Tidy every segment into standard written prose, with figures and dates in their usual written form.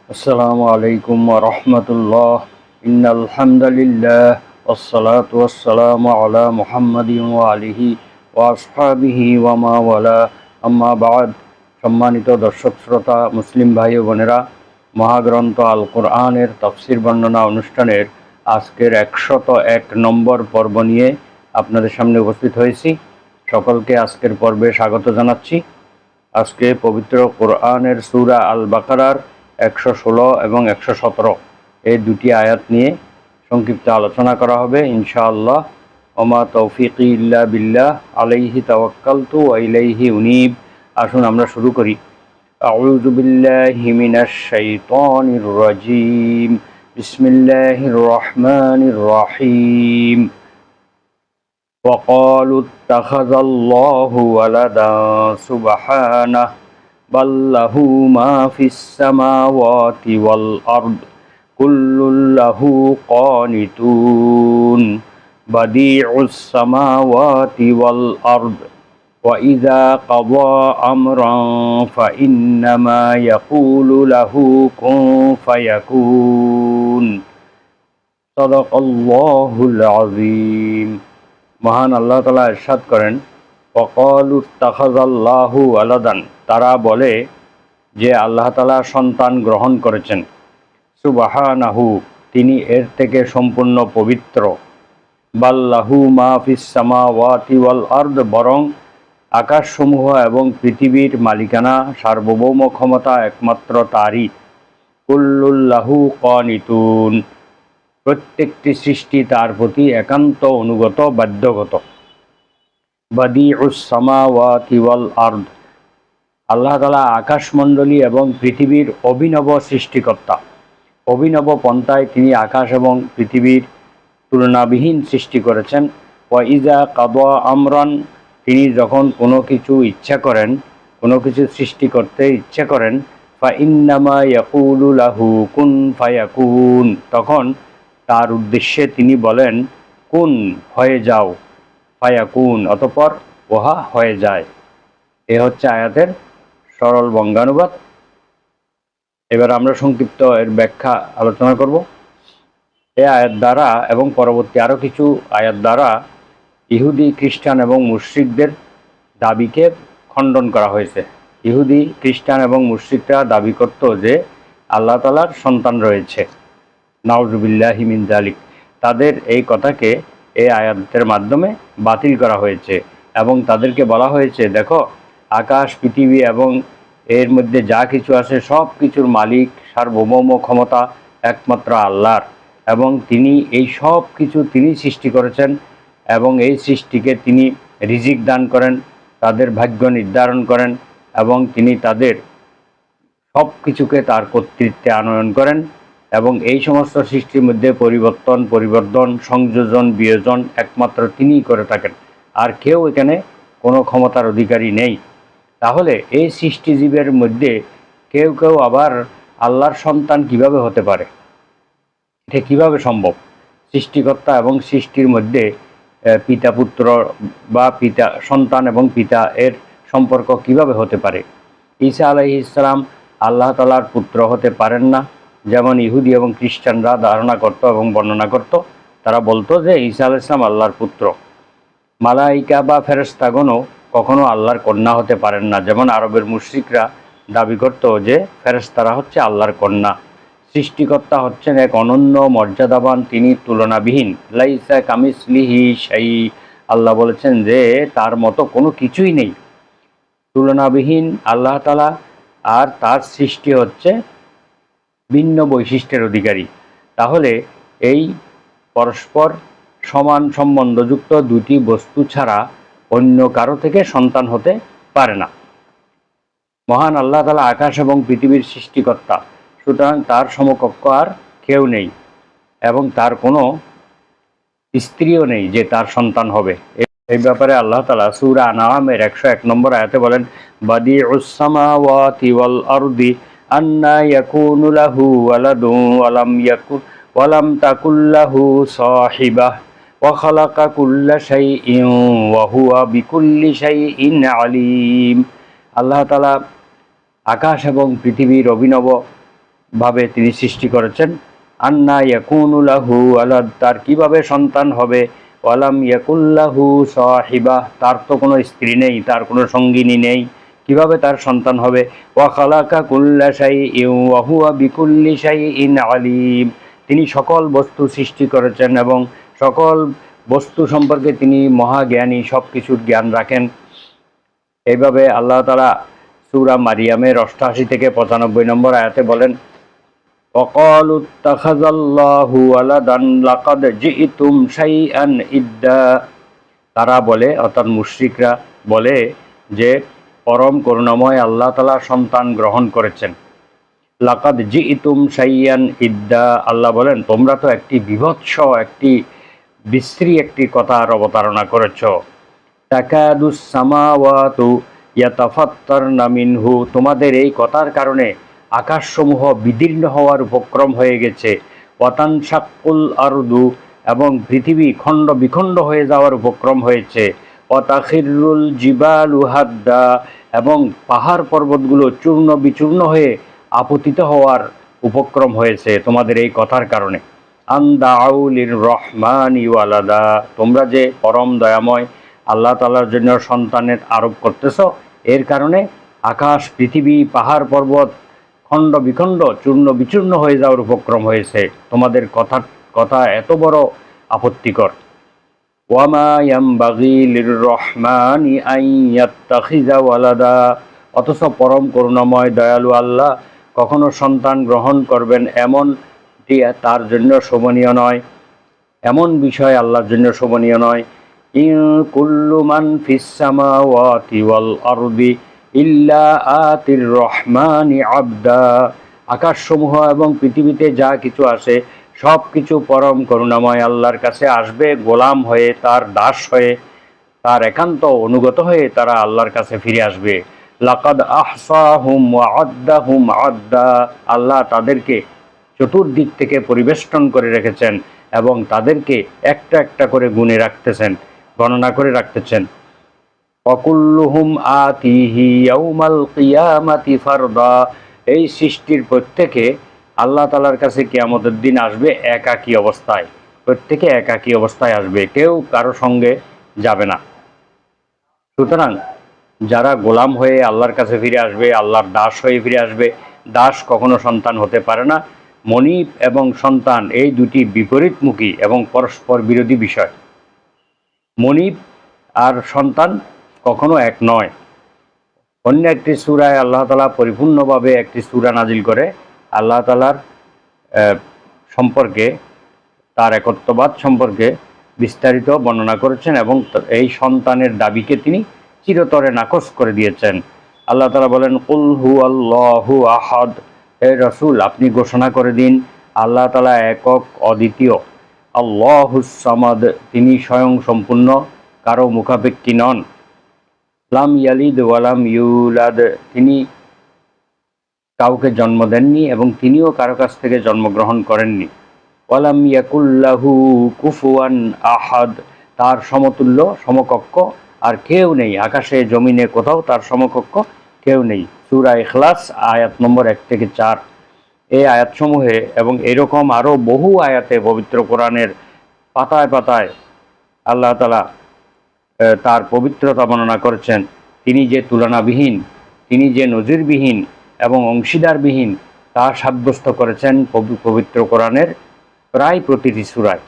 আসসালামু আলাইকুম ওয়া রাহমাতুল্লাহ। ইন্নাল হামদালিল্লাহ ওয়াসসালাতু ওয়াসসালামু আলা মুহাম্মাদিন ওয়া আলিহি ওয়া আসহাবিহি ওয়া মা ওয়ালা, আম্মা বা'দ। সম্মানিত দর্শক শ্রোতা, মুসলিম ভাই ও বোনেরা, মহাগ্রন্থ আল কোরআনের তাফসির বর্ণনা অনুষ্ঠানের আজকের 101 নম্বর পর্ব নিয়ে আপনাদের সামনে উপস্থিত হয়েছি। সকলকে আজকের পর্বে স্বাগত জানাচ্ছি। আজকে পবিত্র কোরআনের সূরা আল বাকারার 116 এবং 117 এই দুটি আয়াত নিয়ে সংক্ষিপ্ত আলোচনা করা হবে ইনশাআল্লাহ। ওমা তৌফিকি ইল্লা বিল্লাহ, আলাইহি তাওয়াক্কালতু ওয়া ইলাইহি উনীব। আসুন আমরা শুরু করি। আউযু বিল্লাহি মিনাশ শাইতানির রাজীম। বিসমিল্লাহির রহমানির রহিম। وقالوا اتخذ الله ولدا سبحانه بل له ما في السماوات والأرض كل له قانتون بديع السماوات والأرض وإذا قضى أمرا فإنما يقول له كن فيكون صدق الله العظيم। মহান আল্লাহ তাআলা ইরশাদ করেন, ওয়াকালু ইত্তাখাযাল্লাহু ওয়ালাদান, তারা বলে যে আল্লাহ তাআলা সন্তান গ্রহণ করেছেন। সুবহানাহু, তিনি এর থেকে সম্পূর্ণ পবিত্র। বাল্লাহু মা ফিস সামাওয়াতি ওয়াল আরদ, বরং আকাশসমূহ এবং পৃথিবীর মালিকানা, সার্বভৌম ক্ষমতা একমাত্র তারই। কুল্লুল্লাহু কানিতুন, প্রত্যেকটি সৃষ্টি তার প্রতি একান্ত অনুগত, বাধ্যগত। বাদিউস সামাওয়াতি ওয়াল আরদ, আল্লাহ তাআলা আকাশমণ্ডলী এবং পৃথিবীর অভিনব সৃষ্টিকর্তা। অভিনব পন্থায় তিনি আকাশ এবং পৃথিবীর তুলনাবিহীন সৃষ্টি করেছেন। ওয়া ইজা কাদা আমরান, তিনি যখন কোনো কিছু ইচ্ছা করেন, কোনো কিছু সৃষ্টি করতে ইচ্ছা করেন, ফা ইন্নামা ইয়াকুলু লাহু কুন ফায়াকুন, তখন তার উদ্দেশ্যে তিনি বলেন কুন, হয়ে যাও, ফায়াকুন, অতঃপর উহা হয়ে যায়। এ হচ্ছে আয়াতের সরল বঙ্গানুবাদ। এবার আমরা সংক্ষিপ্ত এর ব্যাখ্যা আলোচনা করব। এই আয়াত দ্বারা এবং পরবর্তী আরও কিছু আয়াত দ্বারা ইহুদি, খ্রিস্টান এবং মুশরিকদের দাবিকে খণ্ডন করা হয়েছে। ইহুদি, খ্রিস্টান এবং মুশরিকরা দাবি করত যে আল্লাহ তাআলার সন্তান রয়েছে, নাউযুবিল্লাহি মিন যালিক। তাদের এই কথাকে এই আয়াতের মাধ্যমে বাতিল করা হয়েছে এবং তাদেরকে বলা হয়েছে, দেখো, আকাশ, পৃথিবী এবং এর মধ্যে যা কিছু আছে সব কিছুর মালিক, সার্বভৌম ক্ষমতা একমাত্র আল্লাহর, এবং তিনি এই সব কিছু তিনি সৃষ্টি করেছেন এবং এই সৃষ্টিকে তিনি রিজিক দান করেন, তাদের ভাগ্য নির্ধারণ করেন এবং তিনি তাদের সব কিছুকে তার কর্তৃত্বে আনয়ন করেন এবং এই সমস্ত সৃষ্টির মধ্যে পরিবর্তন, সংযোজন, বিয়োজন একমাত্র তিনিই করে থাকেন, আর কেউ এখানে কোনো ক্ষমতার অধিকারী নেই। তাহলে এই সৃষ্টিজীবের মধ্যে কেউ কেউ আবার আল্লাহর সন্তান কিভাবে হতে পারে? এটা কিভাবে সম্ভব? সৃষ্টিকর্তা এবং সৃষ্টির মধ্যে পিতা পুত্র বা পিতা সন্তান এবং পিতা এর সম্পর্ক কিভাবে হতে পারে? ঈসা আলাইহিস সালাম আল্লাহ তাআলার পুত্র হতে পারেন না, যেমন ইহুদি এবং খ্রিস্টানরা ধারণা করত এবং বর্ণনা করত। তারা বলতো যে ঈসা আলাইহিস সালাম আল্লাহর পুত্র। মালাইকা বা ফেরেশতাগণও কখনো আল্লাহর কন্যা হতে পারেন না, যেমন আরবের মুশরিকরা দাবি করত যে ফেরেশতারা হচ্ছে আল্লাহর কন্যা। সৃষ্টিকর্তা হচ্ছেন এক অনন্য মর্যাদাবান, তিনি তুলনাবিহীন। লাইসা কামিসলিহি শাই, আল্লাহ বলেছেন যে তার মতো কোনো কিছুই নেই, তুলনাবিহীন আল্লাহ তাআলা, আর তার সৃষ্টি হচ্ছে ভিন্ন বৈশিষ্ট্যের অধিকারী। তাহলে এই পরস্পর সমান সম্বন্ধযুক্ত দুটি বস্তু ছাড়া অন্য কারো থেকে সন্তান হতে পারে না। মহান আল্লাহ তাআলা আকাশ এবং পৃথিবীর সৃষ্টিকর্তা, সুতরাং তার সমকক্ষ আর কেউ নেই এবং তার কোনো স্ত্রীও নেই যে তার সন্তান হবে। এই ব্যাপারে আল্লাহ তাআলা সূরা আনআমের 101 নম্বর আয়াতে বলেন, বাদিউস সামাওয়াতি ওয়াল আরদি আন্না ইয়াকুনু লাহু ওয়ালাদুন ওয়া লাম তাকুল লাহু সাহিবাহ ওয়া খালাকা কুল্লা শাইইন ওয়া হুয়া বিকুল্লি শাইইন আলিম। আল্লাহ তাআলা আকাশ এবং পৃথিবীর অভিনব ভাবে তিনি সৃষ্টি করেছেন। আন্না ইয়াকুনু লাহু ওয়ালাদ, তার কিভাবে সন্তান হবে, ওয়ালাম ইয়াকুল্লাহু সাহিবা, তার তো কোনো স্ত্রী নেই, তার কোনো সঙ্গিনী নেই, কিভাবে তার সন্তান হবে। ওয়া খালাকা কুল্লা শাইইন ওয়া হুয়া বিকুল্লি শাইইন আলিম, তিনি সকল বস্তু সৃষ্টি করেছেন এবং সকল বস্তু সম্পর্কে তিনি মহাজ্ঞানী, সব কিছুর জ্ঞান রাখেন। এইভাবে আল্লাহ তাআলা সূরা মারিয়ামের 88 থেকে 95 নম্বর আয়াতে বলেন, وقالوا اتخذ الله ولدا لقد جئتم شيئا إدا, তারা বলে অর্থাৎ মুশরিকরা বলে যে পরম করুণাময় আল্লাহ তাআলা সন্তান গ্রহণ করেছেন। লাকাদ জিইতুম শাইয়ান ইদ্দা, আল্লাহ বলেন তোমরা তো একটি বিভৎস, একটি বিশ্রী একটি কথার অবতারণা করেছ। তাকাদুস সামাওয়াতু ইয়াতাফাত্তারনা মিনহু, তোমাদের এই কথার কারণে আকাশসমূহ বিদীর্ণ হওয়ার উপক্রম হয়ে গেছে। ওয়াতানশাক্কুল আরদু, এবং পৃথিবী খণ্ড বিখণ্ড হয়ে যাওয়ার উপক্রম হয়েছে। ওয়াতাখিরুল জিবালু হাদ্দা, এবং পাহাড় পর্বতগুলো চূর্ণ বিচূর্ণ হয়ে আপতিত হওয়ার উপক্রম হয়েছে তোমাদের এই কথার কারণে। আনদাউ লির রহমানি ওয়ালাদা, তোমরা যে পরম দয়াময় আল্লাহ তাআলার জন্য সন্তানের আরোপ করতেছ, এর কারণে আকাশ পৃথিবী পাহাড় পর্বত খণ্ড বিখণ্ড চূর্ণ বিচূর্ণ হয়ে যাওয়ার উপক্রম হয়েছে, তোমাদের কথা এত বড় আপত্তিকর। ওয়ামা ইয়ামবাগি লির রহমানি আন ইয়াত্তাখিযা ওয়ালাদা, অথচ পরম করুণাময় দয়ালু আল্লাহ কখনো সন্তান গ্রহণ করবেন এমনটি তার জন্য শোভনীয় নয়, এমন বিষয় আল্লাহর জন্য শোভনীয় নয়। ইন কুল্লু মান ফিস সামাওয়াতি ওয়াল আরদি ইল্লা আতির রহমানি আবদা, আকাশসমূহ এবং পৃথিবীতে যা কিছু আছে সব কিছু পরম করুণাময় আল্লাহর কাছে আসবে গোলাম হয়ে, তার দাস হয়ে, তার একান্ত অনুগত হয়ে তারা আল্লাহর কাছে ফিরে আসবে। লাকাদ আহসাহুম ওয়া আদ্দাহুম আদ্দা, আল্লাহ তাদেরকে চতুর্দিক থেকে পরিবেষ্টন করে রেখেছেন এবং তাদেরকে একটা একটা করে গুণে রাখতেছেন, গণনা করে রাখতেছেন। ওয়াকুল্লুহুম আতিহি ইয়াউমাল কিয়ামাতি ফারদা, এই সৃষ্টির প্রত্যেকে আল্লাহ তাআলার কাছে কিয়ামতের দিন আসবে একাকী অবস্থায়, প্রত্যেকে একাকী অবস্থায় আসবে, কেউ কারো সঙ্গে যাবে না। সুতরাং যারা গোলাম হয়ে আল্লাহর কাছে ফিরে আসবে, আল্লাহর দাস হয়ে ফিরে আসবে, দাস কখনো সন্তান হতে পারে না। মনিব এবং সন্তান এই দুটি বিপরীতমুখী এবং পরস্পর বিরোধী বিষয়। মনিব আর সন্তান কখনো এক নয়। অন্য একটি সূরায় আল্লাহ তাআলা পরিপূর্ণভাবে একটি সূরা নাজিল করে আল্লাহ তাআলার সম্পর্কে, তার একত্ববাদ সম্পর্কে বিস্তারিত বর্ণনা করেছেন এবং এই সন্তানের দাবিকে তিনি চিরতরে নাকচ করে দিয়েছেন। আল্লাহ তাআলা বলেন, কুল হুয়াল্লাহু আহাদ, হে রাসূল আপনি ঘোষণা করে দিন আল্লাহ তাআলা একক অদ্বিতীয়। আল্লাহুস সামাদ, তিনি স্বয়ং সম্পূর্ণ, কারো মুখাপেক্ষী নন। লাম ইয়ালিদ ওয়ালাম ইউলাদ, তিনি কাউকে জন্ম দেননি এবং তিনিও কারো কাছ থেকে জন্মগ্রহণ করেননি। ওয়ালাম ইয়াকুল্লাহু কুফুয়ান আহাদ, তার সমতুল্য সমকক্ষ আর কেউ নেই, আকাশে জমিনে কোথাও তার সমকক্ষ কেউ নেই। সূরা ইখলাস আয়াত নম্বর 1 থেকে 4। এই আয়াতসমূহে এবং এরকম আরও বহু আয়াতে পবিত্র কোরআনের পাতায় পাতায় আল্লাহ তাআলা তার পবিত্রতা বর্ণনা করেছেন। তিনি যে তুলনাবিহীন, তিনি যে নজিরবিহীন এবং অংশীদারবিহীন তা সাব্যস্ত করেছেন পবিত্র কোরআনের প্রায় প্রতিটি সূরায়।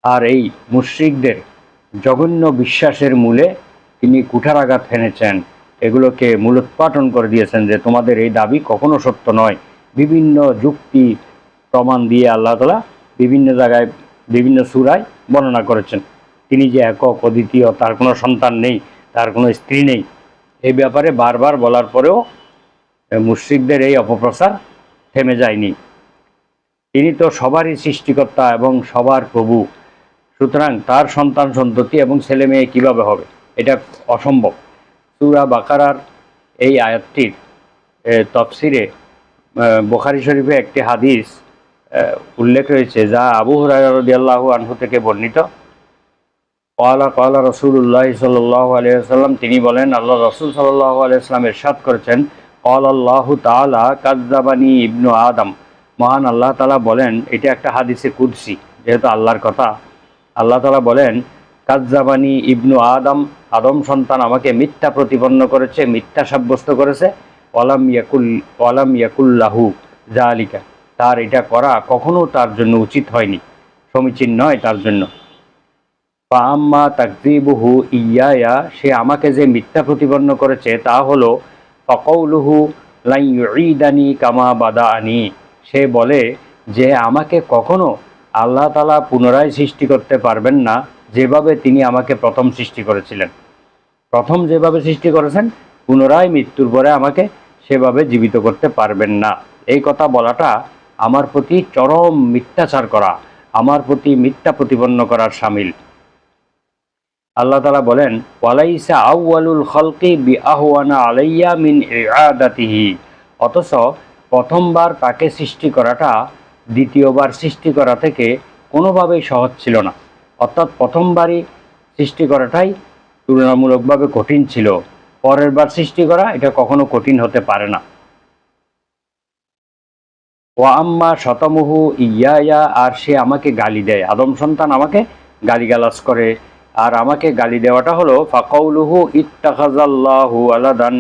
আর এই মুশরিকদের জঘন্য বিশ্বাসের মূলে তিনি কুঠারাঘাত হেনেছেন, এগুলোকে মূলোৎপাটন করে দিয়েছেন যে তোমাদের এই দাবি কখনো সত্য নয়। বিভিন্ন যুক্তি প্রমাণ দিয়ে আল্লাহ তাআলা বিভিন্ন জায়গায় বিভিন্ন সূরায় বর্ণনা করেছেন তিনি যে একক অদ্বিতীয়, তার কোনো সন্তান নেই, তার কোনো স্ত্রী নেই। এই ব্যাপারে বারবার বলার পরেও মুশরিকদের এই অপপ্রচার থেমে যায়নি। তিনি তো সবারই সৃষ্টিকর্তা এবং সবার প্রভু, সুতরাং তার সন্তান সন্ততি এবং ছেলে মেয়ে কীভাবে হবে, এটা অসম্ভব। সূরা বাকারার এই আয়াতটির তফসিরে বুখারী শরীফে একটি হাদিস উল্লেখ রয়েছে যা আবু হুরায়রা রাদিয়াল্লাহু আনহু থেকে বর্ণিত। রাসূলুল্লাহ সাল্লাল্লাহু আলাইহি ওয়াসাল্লাম, তিনি বলেন আল্লাহ রাসূল সাল্লাল্লাহু আলাইহি ওয়াসাল্লাম ইরশাদ করেছেন, ক্বালা আল্লাহু তাআলা কাযযাবানি ইবনু আদম। মহান আল্লাহ তাআলা বলেন, এটা একটা হাদিসে কুদসি, যেহেতু আল্লাহর কথা। আল্লাহ তাআলা বলেন, কাযযাবানি ইবনু আদম, আদম সন্তান আমাকে মিথ্যা প্রতিপন্ন করেছে, মিথ্যা সাব্যস্ত করেছে। ওয়ালাম ইয়াকুল্লাহু যালিকা, তার এটা করা কখনো তার জন্য উচিত হয়নি, সমীচীন নয় তার জন্য। ফাআম্মা তাকযিবুহু ইয়্যায়া, সে আমাকে যে মিথ্যা প্রতিপন্ন করেছে তা হলো ফাকাউলুহু লাই ইউঈদানি কামা বাদাআনি, সে বলে যে আমাকে কখনো আল্লাহ তাআলা পুনরায় সৃষ্টি করতে পারবেন না যেভাবে তিনি আমাকে প্রথম সৃষ্টি করেছিলেন। প্রথম যেভাবে সৃষ্টি করেছেন পুনরায় মৃত্যুর পরে আমাকে সেভাবে জীবিত করতে পারবেন না। এই কথা বলাটা আমার প্রতি চরম মিথ্যাচার করা, আমার প্রতি মিথ্যা প্রতিপন্ন করার শামিল। আল্লাহ তাআলা বলেন, ওয়ালাইসা আউয়ালুল খালকি বিআহওয়ানা আলাইয়া মিন ইআদাতিহি, অথচ প্রথমবার তাকে সৃষ্টি করাটা দ্বিতীয়বার সৃষ্টি করা থেকে কোনোভাবেই সহজ ছিল না। অর্থাৎ প্রথমবারই সৃষ্টি করাটাই তুলনামূলকভাবে কঠিন ছিল, পরের বার সৃষ্টি করা এটা কখনো কঠিন হতে পারে না। ওয়া আম্মা শতমুহু ইয়্যায়া, আর সে আমাকে গালি দেয়, আদম সন্তান আমাকে গালিগালাজ করে। আর আমাকে গালি দেওয়াটা হলো ফাকাউলুহু ইত্তাখাযাল্লাহু ওয়ালাদান,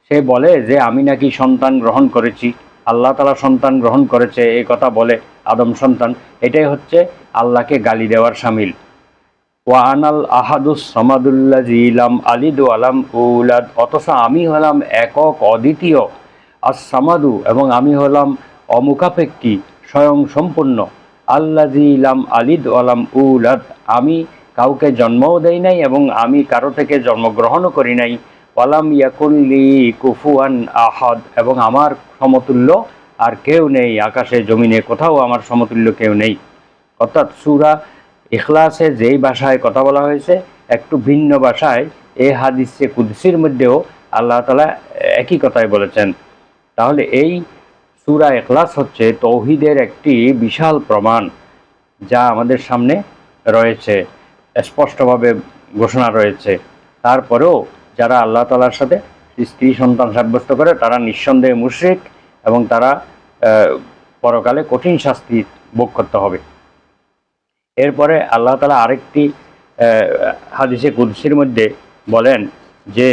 সে বলে যে আমি নাকি সন্তান গ্রহণ করেছি, আল্লাহ তাআলা সন্তান গ্রহণ করেছে, এই কথা বলে আদম সন্তান। এটাই হচ্ছে আল্লাহকে গালি দেওয়ার শামিল। ওয়া আনাল আহাদুস সামাদুল্লাযী লাম আলিদ ওয়া লাম উলাদ, অথচ আমি হলাম একক অদ্বিতীয়, আস সামাদু, এবং আমি হলাম অমুখাপেক্ষী স্বয়ং সম্পূর্ণ, আল্লাযী লাম আলিদ ওয়া লাম উলাদ, আমি কাউকে জন্মও দেই নাই এবং আমি কারো থেকে জন্মগ্রহণও করি নাই। ওয়ালাম ইয়াকুল্লি কুফুয়ান আহাদ, এবং আমার সমতুল্য আর কেউ নেই, আকাশে জমিনে কোথাও আমার সমতুল্য কেউ নেই। অর্থাৎ সূরা ইখলাসে যেই ভাষায় কথা বলা হয়েছে একটু ভিন্ন ভাষায় এই হাদিসে কুদসির মধ্যেও আল্লাহ তাআলা একই কথাই বলেছেন। তাহলে এই সূরা ইখলাস হচ্ছে তৌহিদের একটি বিশাল প্রমাণ, যা আমাদের সামনে রয়েছে, স্পষ্টভাবে ঘোষণা রয়েছে। তারপরেও যারা আল্লাহ তাআলার সাথে স্ত্রী সন্তান সাব্যস্ত করে তারা নিঃসন্দেহে মুশরিক, এবং তারা পরকালে কঠিন শাস্তি ভোগ করতে হবে। এরপরে আল্লাহ তাআলা আরেকটি হাদিসে কুদসির মধ্যে বলেন যে,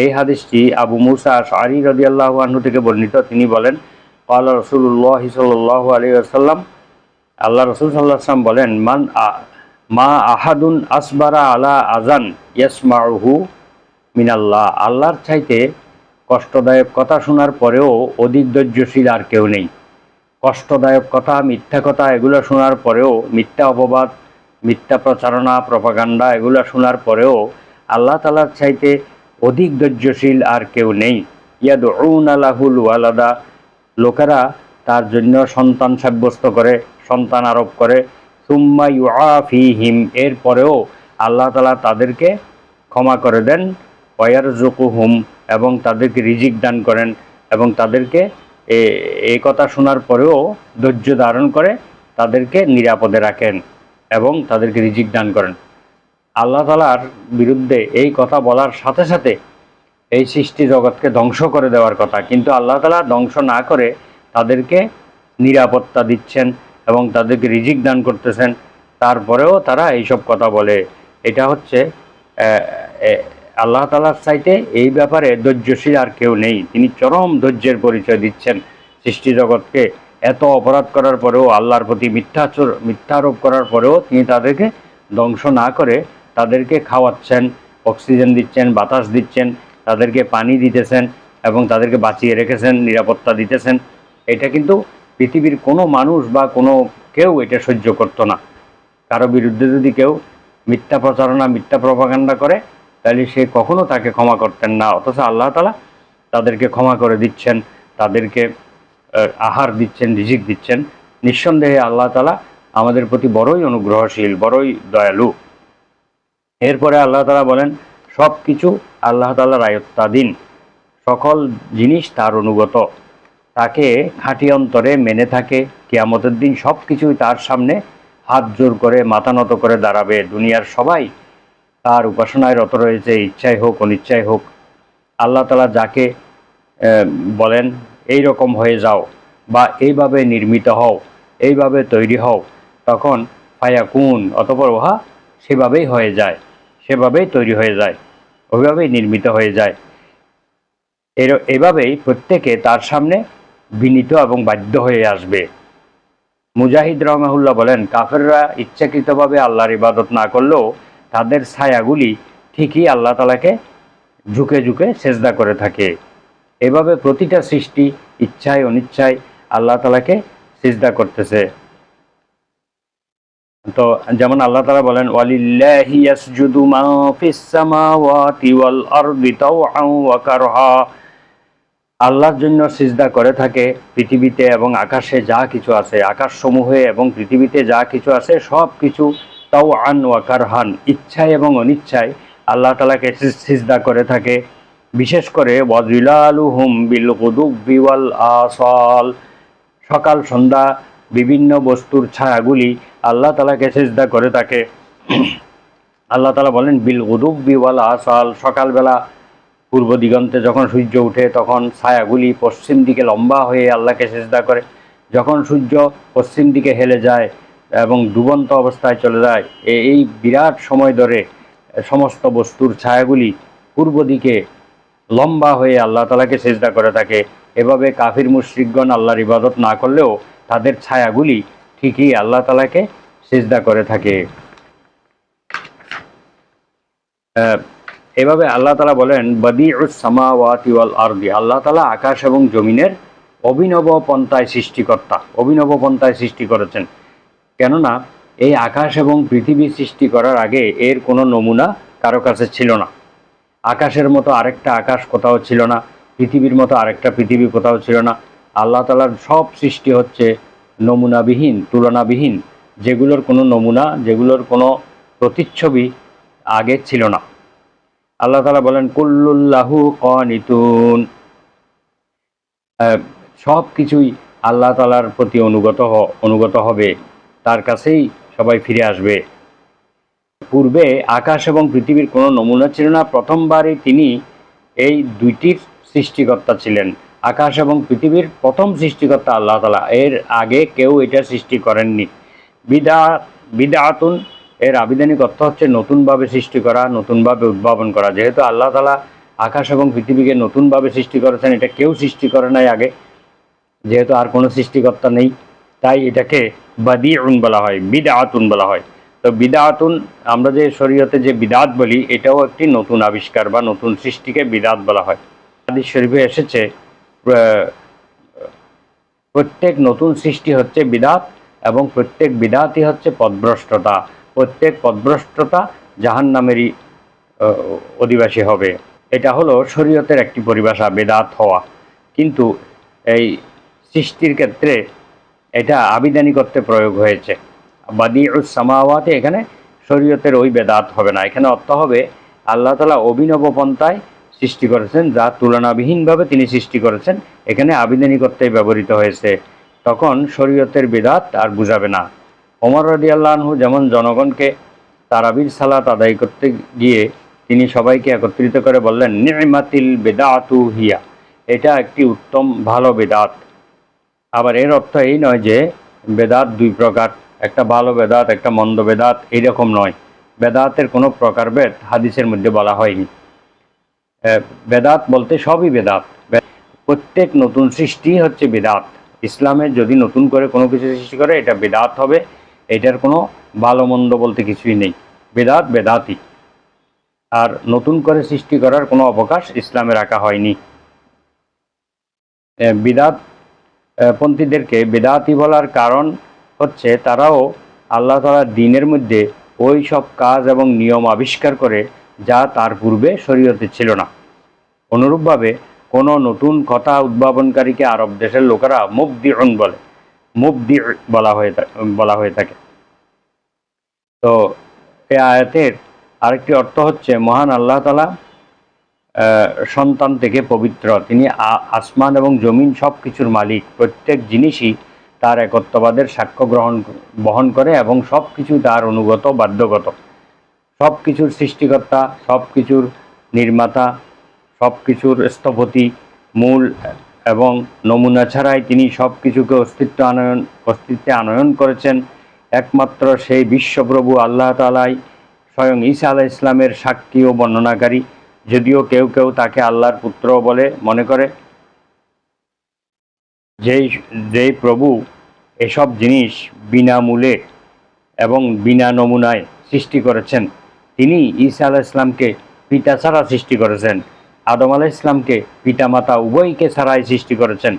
এই হাদিসটি আবু মুসা আশআরী রাদিয়াল্লাহু আনহু থেকে বর্ণিত। তিনি বলেন, ক্বালা রাসূলুল্লাহ সাল্লাল্লাহু আলাইহি ওয়াসাল্লাম, আল্লাহ রাসূল সাল্লাল্লাহু আলাইহি ওয়াসাল্লাম বলেন, মা আহাদুন আসবারা আলা আযান ইয়াসমাউহু মিনাল্লাহ, আল্লাহর চাইতে কষ্টদায়ক কথা শোনার পরেও অধিক ধৈর্যশীল আর কেউ নেই। কষ্টদায়ক কথা, মিথ্যা কথা, এগুলো শোনার পরেও, মিথ্যা অপবাদ, মিথ্যা প্রচারণা, প্রপাগান্ডা, এগুলো শোনার পরেও আল্লাহ তাআলার চাইতে অধিক ধৈর্যশীল আর কেউ নেই। ইয়াদউনা লাহুল ওয়ালাদা, লোকেরা তার জন্য সন্তান সাব্যস্ত করে, সন্তান আরোপ করে। সুম্মা ইউআফিহিম, এরপরেও আল্লাহ তাআলা তাদেরকে ক্ষমা করে দেন। ওয়ারযুকুহুম, এবং তাদেরকে রিজিক দান করেন, এবং তাদেরকে এই কথা শোনার পরেও ধৈর্য ধারণ করে তাদেরকে নিরাপদে রাখেন এবং তাদেরকে রিজিক দান করেন। আল্লাহ তাআলার বিরুদ্ধে এই কথা বলার সাথে সাথে এই সৃষ্টি জগৎকে ধ্বংস করে দেওয়ার কথা, কিন্তু আল্লাহ তাআলা ধ্বংস না করে তাদেরকে নিরাপত্তা দিচ্ছেন এবং তাদেরকে রিজিক দান করতেছেন, তারপরেও তারা এইসব কথা বলে। এটা হচ্ছে আল্লাহ তাআলার চাইতে এই ব্যাপারে ধৈর্যশীল আর কেউ নেই। তিনি চরম ধৈর্যের পরিচয় দিচ্ছেন সৃষ্টি জগৎকে। এত অপরাধ করার পরেও, আল্লাহর প্রতি মিথ্যা আরোপ করার পরেও তিনি তাদেরকে ধ্বংস না করে তাদেরকে খাওয়াচ্ছেন, অক্সিজেন দিচ্ছেন, বাতাস দিচ্ছেন, তাদেরকে পানি দিতেছেন এবং তাদেরকে বাঁচিয়ে রেখেছেন, নিরাপত্তা দিতেছেন। এটা কিন্তু পৃথিবীর কোনো মানুষ বা কোনো কেউ এটা সহ্য করতো না। কারো বিরুদ্ধে যদি কেউ মিথ্যা প্রচারণা, মিথ্যা প্রপাগান্ডা করে, তাহলে সে কখনো তাকে ক্ষমা করতেন না। অথচ আল্লাহ তাআলা তাদেরকে ক্ষমা করে দিচ্ছেন, তাদেরকে আহার দিচ্ছেন, রিজিক দিচ্ছেন। নিঃসন্দেহে আল্লাহ তাআলা আমাদের প্রতি বড়ই অনুগ্রহশীল, বড়ই দয়ালু। এরপরে আল্লাহ তাআলা বলেন, সব কিছু আল্লাহ তাআলার আয়ত্তাধীন, সকল জিনিস তার অনুগত, তাকে খাঁটি অন্তরে মেনে থাকে। কিয়ামতের দিন সব কিছুই তার সামনে হাত জোর করে, মাথা নত করে দাঁড়াবে। দুনিয়ার সবাই তার উপাসনায় রত রয়েছে, ইচ্ছাই হোক অনিচ্ছাই হোক। আল্লাহ তাআলা যাকে বলেন এই রকম হয়ে যাও বা এইভাবে নির্মিত হও, এইভাবে তৈরি হও, তখন ফায়াকুন, অতঃপর উহা সেভাবেই হয়ে যায়, সেভাবেই তৈরি হয়ে যায়, ওইভাবেই নির্মিত হয়ে যায়। এভাবেই প্রত্যেকে তার সামনে বিনীত এবং বাধ্য হয়ে আসবে। মুজাহিদ রহমাহুল্লাহ বলেন, কাফেররা ইচ্ছাকৃতভাবে আল্লাহর ইবাদত না করলেও তাদের ছায়াগুলি ঠিকই আল্লাহ তাআলাকে ঝুঁকে ঝুঁকে সেজদা করে থাকে। এভাবে প্রতিটা সৃষ্টি ইচ্ছায় অনিচ্ছায় আল্লাহ তাআলাকে সিজদা করতেছে। তো যেমন আল্লাহ তাআলা বলেন, ওয়ালিল্লাহি ইয়াসজুদু মা ফিস সামাওয়াতি ওয়াল আরদি তাওআন ওয়া কারহা, আল্লাহর জন্য সিজদা করে থাকে পৃথিবীতে এবং আকাশে যা কিছু আছে, আকাশসমূহে এবং পৃথিবীতে যা কিছু আছে সব কিছু তাওআন ওয়া কারহান, ইচ্ছায় এবং অনিচ্ছায় আল্লাহ তাআলাকে সিজদা করে থাকে। বিশেষ করে ওয়াজিলালুহুম বিল গুদুব্বি ওয়াল আসাল, সকাল সন্ধ্যা বিভিন্ন বস্তুর ছায়াগুলি আল্লাহ তাআলাকে সিজদা করে থাকে। আল্লাহ তাআলা বলেন, বিল গুদুব্বি ওয়াল আসাল, সকালবেলা পূর্ব দিগন্তে যখন সূর্য উঠে তখন ছায়াগুলি পশ্চিম দিকে লম্বা হয়ে আল্লাহকে সিজদা করে। যখন সূর্য পশ্চিম দিকে হেলে যায় এবং ডুবন্ত অবস্থায় চলে যায়, এই বিরাট সময় ধরে সমস্ত বস্তুর ছায়াগুলি পূর্ব দিকে লম্বা হয়ে আল্লাহ তাআলাকে সিজদা করে থাকে। এভাবে কাফির মুশরিকগণ আল্লাহর ইবাদত না করলেও তাদের ছায়াগুলি ঠিকই আল্লাহ তাআলাকে সিজদা করে থাকে। এভাবে আল্লাহ তাআলা বলেন, বাদিউস সামাওয়াতি ওয়াল আরদি, আল্লাহ তাআলা আকাশ এবং জমিনের অভিনব পন্থায় সৃষ্টিকর্তা, অভিনব পন্থায় সৃষ্টি করেছেন। কেননা এই আকাশ এবং পৃথিবী সৃষ্টি করার আগে এর কোনো নমুনা কারো কাছে ছিল না। আকাশের মতো আরেকটা আকাশ কোথাও ছিল না, পৃথিবীর মতো আরেকটা পৃথিবী কোথাও ছিল না। আল্লাহ তাআলার সব সৃষ্টি হচ্ছে নমুনাবিহীন, তুলনাবিহীন, যেগুলোর কোনো নমুনা, যেগুলোর কোনো প্রতিচ্ছবি আগে ছিল না। আল্লাহ তাআলা বলেন, কুল্লুল্লাহু কানিতুন, সব কিছুই আল্লাহ তাআলার প্রতি অনুগত হবে, তার কাছেই সবাই ফিরে আসবে। পূর্বে আকাশ এবং পৃথিবীর কোনো নমুনা ছিল না, প্রথমবারই তিনি এই দুইটির সৃষ্টিকর্তা ছিলেন। আকাশ এবং পৃথিবীর প্রথম সৃষ্টিকর্তা আল্লাহ তাআলা, এর আগে কেউ এটা সৃষ্টি করেননি। বিদআতুন এর আবিধানিক অর্থ হচ্ছে নতুনভাবে সৃষ্টি করা, নতুনভাবে উদ্ভাবন করা। যেহেতু আল্লাহ তাআলা আকাশ এবং পৃথিবীকে নতুনভাবে সৃষ্টি করেছেন, এটা কেউ সৃষ্টি করে নাই আগে, যেহেতু আর কোনো সৃষ্টিকর্তা নেই, তাই এটাকে বাদিউন বলা হয়, বিদআতুন বলা হয়। তো বিদআতুন, আমরা যে শরীয়তে যে বিদআত বলি, এটাও একটি নতুন আবিষ্কার বা নতুন সৃষ্টিকে বিদআত বলা হয়। হাদিস শরীফে এসেছে, প্রত্যেক নতুন সৃষ্টি হচ্ছে বিদআত এবং প্রত্যেক বিদআতই হচ্ছে পথভ্রষ্টতা। প্রত্যেক পথভ্রষ্টতা জাহান্নামেরই অধিবাসী হবে। এটা হলো শরীয়তের একটি পরিভাষা, বেদাত হওয়া। কিন্তু এই সৃষ্টির ক্ষেত্রে এটা আবিধানিক অর্থে প্রয়োগ হয়েছে। বাদিউস সামাওয়াতি, এখানে শরীয়তের ওই বেদাত হবে না, এখানে অর্থ হবে আল্লাহ তাআলা অভিনব পন্থায় সৃষ্টি করেছেন, যা তুলনাবিহীনভাবে তিনি সৃষ্টি করেছেন। এখানে আবিধানিক অর্থে ব্যবহৃত হয়েছে, তখন শরীয়তের বেদাত আর বুঝাবে না। ওমর রাদিয়াল্লাহু আনহু যেমন জনগণকে তারাবির সালাত আদায় করতে গিয়ে তিনি সবাইকে একত্রিত করে বললেন, নি'মাতিল বিদআতু হিয়া, এটা একটি উত্তম ভালো বেদাত। আবার এর অর্থ এই নয় যে বেদাত দুই প্রকার, একটা ভালো বেদাত একটা মন্দ বেদাত, এইরকম নয়। বেদাতের কোনো প্রকারভেদ হাদিসের মধ্যে বলা হয়নি। বেদাত বলতে সবই বেদাত, প্রত্যেক নতুন সৃষ্টি হচ্ছে বেদাত। ইসলামের যদি নতুন করে কোনো কিছু সৃষ্টি করে এটা বেদাত হবে, এটার কোনো ভালো মন্দ বলতে কিছুই নেই, বেদাত বেদাতই। আর নতুন করে সৃষ্টি করার কোনো অবকাশ ইসলামে রাখা হয়নি। বিদাত পন্থীদেরকে বেদাতি বলার কারণ হচ্ছে তারাও আল্লাহ তাআলার দ্বীনের মধ্যে ওই সব কাজ এবং নিয়ম আবিষ্কার করে যা তার পূর্বে শরীয়তে ছিল না। অনুরূপভাবে কোনো নতুন কথা উদ্ভাবনকারীকে আরব দেশের লোকেরা মুবদিউন বলে, মুবদি বলা হয়ে থাকে। তো এই আয়াতের আরেকটি অর্থ হচ্ছে, মহান আল্লাহ তাআলা সন্তান থেকে পবিত্র, তিনি আসমান এবং জমিন সব কিছুর মালিক। প্রত্যেক জিনিসই তার একত্ববাদের সাক্ষ্য বহন করে এবং সব কিছু তার অনুগত বাধ্যগত। সব কিছুর সৃষ্টিকর্তা, সব কিছুর নির্মাতা, সব কিছুর স্থপতি, মূল এবং নমুনা ছাড়াই তিনি সব কিছুকে অস্তিত্বে আনয়ন করেছেন। একমাত্র সেই বিশ্বপ্রভু আল্লাহ তাআলাই স্বয়ং ঈসা আলাইহিস সালামের সাক্ষী ও বর্ণনাকারী। যদিও কেউ কেউ তাকে আল্লাহর পুত্র বলে মনে করে। যেই প্রভু এসব জিনিস বিনামূল্যে এবং বিনা নমুনায় সৃষ্টি করেছেন, তিনি ঈসা আলাইহিস সালামকে পিতা ছাড়া সৃষ্টি করেছেন, আদম আলাইহিস সালামকে পিতামাতা উভয়কে ছাড়াই সৃষ্টি করেছেন।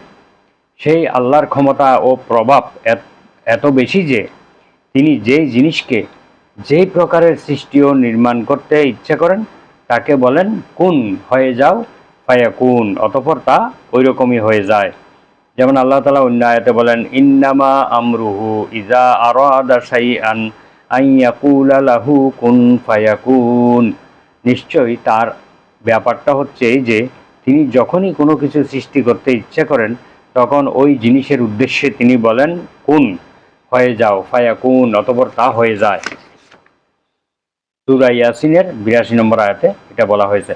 সেই আল্লাহর ক্ষমতা ও প্রভাব এত বেশি যে তিনি যেই জিনিসকে যেই প্রকারের সৃষ্টি ও নির্মাণ করতে ইচ্ছে করেন তাকে বলেন কুন, হয়ে যাও, ফায়াকুন, অতঃপর তা ওই রকমই হয়ে যায়। যেমন আল্লাহ তাআলা অন্য আয়াতে বলেন, ইন্নামা আমরুহু ইজা আরাদা শাইআন আন ইয়াকুলা লাহু কুন ফায়াকুন। নিশ্চয়ই তার ব্যাপারটা হচ্ছে এই যে তিনি যখনই কোনো কিছু সৃষ্টি করতে ইচ্ছে করেন তখন ওই জিনিসের উদ্দেশ্যে তিনি বলেন কুন, হয়ে যাও, ফায়াকুন, অতঃপর তা হয়ে যায়। সূরা ইয়াসিনের ৮২ নম্বর আয়াতে এটা বলা হয়েছে।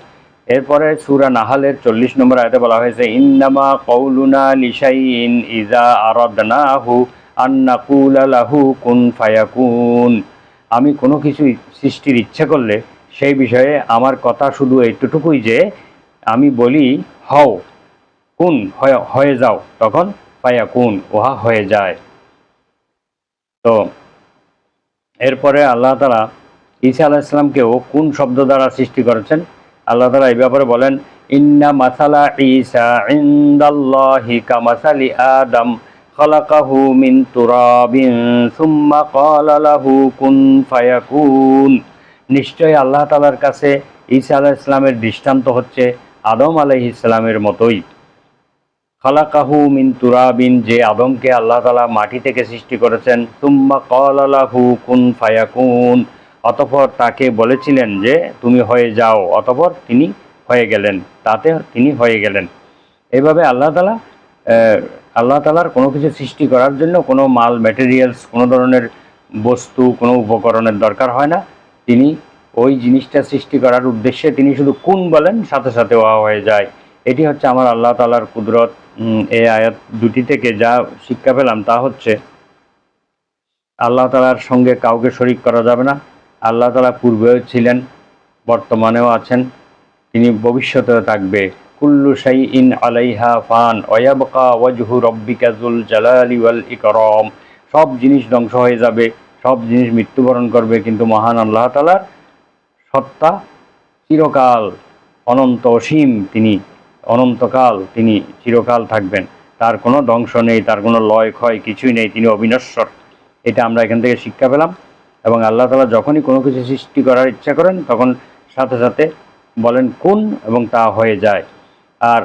এরপরে সূরা নাহালের ৪০ নম্বর আয়াতে বলা হয়েছে, ইন্নামা কওলুনা লিশাইইন ইজা আরাদনাহু আন নাকুলা লাহু কুন ফায়াকুন। আমি কোনো কিছু সৃষ্টির ইচ্ছা করলে সেই বিষয়ে আমার কথা শুধু এইটুকুই যে আমি বলি হও, কুন, হয়ে যাও, তখন ফায়াকুন, উহা হয়ে যায়। তো এরপরে আল্লাহ তাআলা ঈসা আলাইহিস সালামকেও কোন শব্দ দ্বারা সৃষ্টি করেছেন আল্লাহ তাআলা এই ব্যাপারে বলেন, ইন্না মাসালা ঈসা ইনদাল্লাহি কামাসালি আদম খালাকাহু মিন তুরাবিন সুম্মা ক্বালা লাহু কুন ফায়াকুন। নিশ্চয় আল্লাহ তাআলার কাছে ঈসা আলাইহিস সালামের দৃষ্টান্ত হচ্ছে আদম আলাইহিস সালামের মতোই। খালাকাহু মিন তুরাবিন, যে আদমকে আল্লাহ তাআলা মাটি থেকে সৃষ্টি করেছেন, সুম্মা ক্বালা লাহু কুন ফায়াকুন, অতঃপর তাকে বলেছিলেন যে তুমি হয়ে যাও, অতঃপর তিনি হয়ে গেলেন, তাতে তিনি হয়ে গেলেন। এইভাবে আল্লাহ তাআলার কোনো কিছু সৃষ্টি করার জন্য কোনো মাল ম্যাটেরিয়ালস, কোনো ধরনের বস্তু, কোনো উপকরণের দরকার হয় না। তিনি ওই জিনিসটা সৃষ্টি করার উদ্দেশ্যে তিনি শুধু কুন বলেন, সাথে সাথে হয়ে যায়। এটি হচ্ছে আমার আল্লাহ তাআলার কুদরত। এই আয়াত দুটি থেকে যা শিক্ষা পেলাম তা হচ্ছে আল্লাহ তাআলার সঙ্গে কাউকে শরীক করা যাবে না। আল্লাহ তাআলা পূর্বেও ছিলেন, বর্তমানেও আছেন, তিনি ভবিষ্যতেও থাকবে। কুল্লু শাইইন আলাইহা ফান ওয়া ইয়াবকা ওয়াজহু রাব্বিকা যুল জালালি ওয়াল ইকরাম। সব জিনিস ধ্বংস হয়ে যাবে, সব জিনিস মৃত্যুবরণ করবে, কিন্তু মহান আল্লাহ তাআলার সত্তা চিরকাল, অনন্ত অসীম, তিনি অনন্তকাল, তিনি চিরকাল থাকবেন। তার কোনো ধ্বংস নেই, তার কোনো লয় ক্ষয় কিছুই নেই, তিনি অবিনশ্বর। এটা আমরা এখান থেকে শিক্ষা পেলাম। এবং আল্লাহ তাআলা যখনই কোনো কিছু সৃষ্টি করার ইচ্ছা করেন তখন সাথে সাথে বলেন কুন, এবং তা হয়ে যায়। আর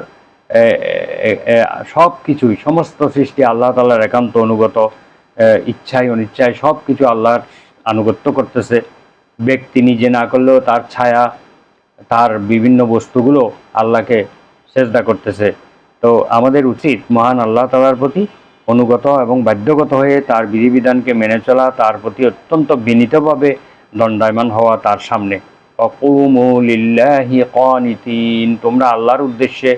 সব কিছুই, সমস্ত সৃষ্টি আল্লাহ তাআলার একান্ত অনুগত, ইচ্ছায় অনিচ্ছায় সব কিছু আল্লাহর আনুগত্য করতেছে। ব্যক্তি নিজে না করলেও তার ছায়া, তার বিভিন্ন বস্তুগুলো আল্লাহকে সেজদা করতেছে। তো আমাদের উচিত মহান আল্লাহ তাআলার প্রতি অনুগত এবং বাধ্যগত হয়ে তার বিধিবিধানকে মেনে চলা, তার প্রতি অত্যন্ত বিনীতভাবে দণ্ডায়মান হওয়া তার সামনে। ওয়াকুমু লিল্লাহি কানিতিন, তোমরা আল্লাহর উদ্দেশ্যে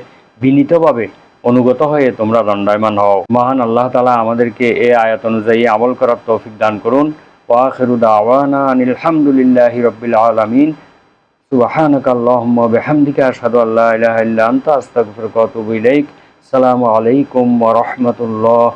বিনীতভাবে অনুগত হয়ে তোমরা দণ্ডায়মান হও। মহান আল্লাহ তাআলা আমাদেরকে এই আয়াত অনুযায়ী আমল করার তৌফিক দান করুন। ওয়া আখিরু দাওয়ানা আনিল হামদুলিল্লাহি রাব্বিল আলামিন। সুবহানাকা আল্লাহুম্মা ওয়া বিহামদিকা আশহাদু আল্লা ইলাহা ইল্লা আনতা আস্তাগফিরুকা ওয়া আতুবু ইলাইক। আসসালামু আলাইকুম ওয়া রাহমাতুল্লাহ।